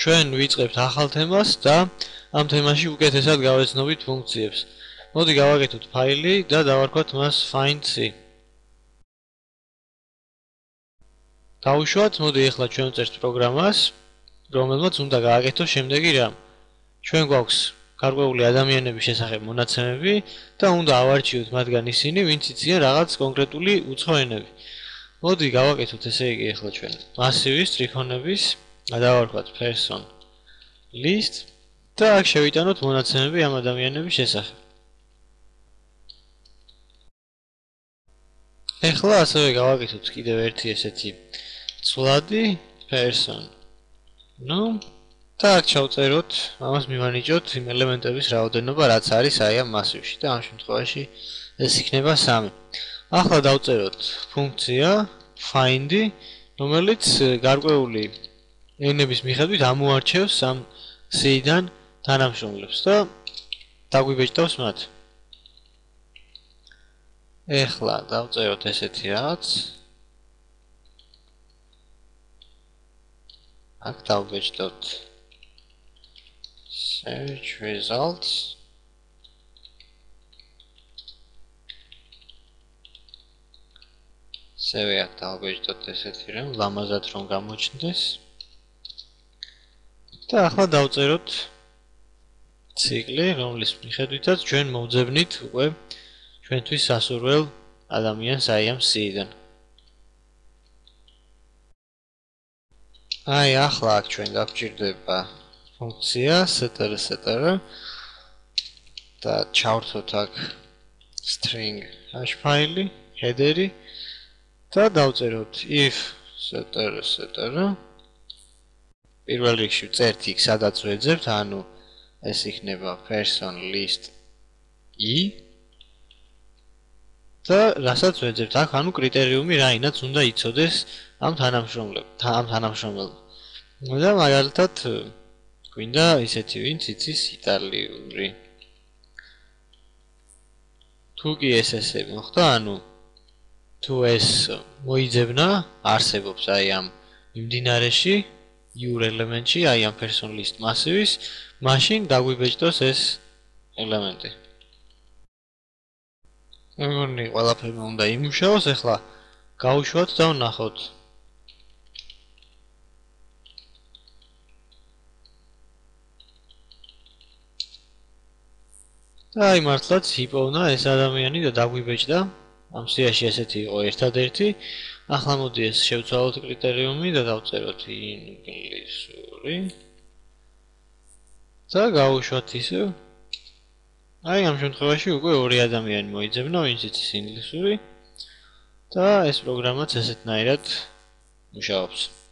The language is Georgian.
ჩვენ ვიწყებთ ახალ თემას და ამ თემაში უკეთესად გავეცნობით ფუნქციებს. მოდი გავაკეთოთ ფაილი და დავარქვათ მას find.c. დავუშვათ, მოდი ახლა ჩვენ ვწერთ პროგრამას, რომელმაც უნდა გააკეთოს შემდეგი რამ. ჩვენ გვაქვს გარკვეული ადამიანების შესახებ მონაცემები და უნდა ავარჩიოთ მათგან ისინი, ვინც იციან რაღაც კონკრეტული უცხო ენები. მოდი გავაკეთოთ ესე იგი ახლა ჩვენ მასივის ტრიქონების დავარქვათ person list და აქ შევიტანოთ მონაცემები ამ ადამიანების შესახებ. ახლა ასევე გავაკეთოთ კიდევ ერთი ესეთი ცვლადი person. და აქ ჩავწეროთ, ამას მივანიჭოთ იმ ელემენტების რაოდენობა, რაც არის აი ამ მასივში და ამ შემთხვევაში ეს იქნება 3. ახლა დავწეროთ ფუნქცია find, რომელიც გარკვეული ენების მიხედვით ამოარჩევს ამ C-დან თანამშრომლებს და დაგვიბეჭდავს მათ. ახლა დავწეროთ ესეთი რაღაც. აქ დავბეჭდოთ search results. ასევე აქ დავბეჭდოთ ესეთი რამ, ლამაზად რომ გამოჩნდეს. და ახლა დავწეროთ ციკლი, რომლის მიხედვითაც ჩვენ მოვძებნით უკვე ჩვენთვის სასურველ ადამიანს აი ამ C-დან. აი ახლა აქ ჩვენ გვჭირდება ფუნქცია str და ჩავრთოთ აქ string hash ფაილი, header-ი და დავწეროთ if str პირველ რიგში ვწერთ იქ სადაც ვეძებთ, ანუ ეს იქნება person list e და რასაც ვეძებთ აქ, ანუ კრიტერიუმი რაინაც უნდა იცოდეს ამ თანამშრომლებს. და მაგალითად გვინდა ისეთი ვინც იცის იტალიური. თუ კი ესე მოხდა, ანუ თუ ეს მოიძებნა, არსებობს აი ამ მიმდინარეში iur ელემენტში, აი ამ person list მასივის, მაშინ დაგვიბეჭდოს ეს ელემენტი. მეგონი ყველაფერი უნდა იმუშაოს, ახლა გავუშვათ და ვნახოთ. და აი მართლაც იპოვნა ეს ადამიანი და დაგვიბეჭდა. ამ სიაში ესეთი იყო ერთადერთი. ახლა მოდი ეს შევცვალოთ კრიტერიუმი და დავწეროთ ინგლისური. და გავუშვათ ისევ. აი ამ შემთხვევაში უკვე ორი ადამიანი მოიძებნა, ვინც იცის ინგლისური და ეს პროგრამაც ესეთნაირად მუშაობს.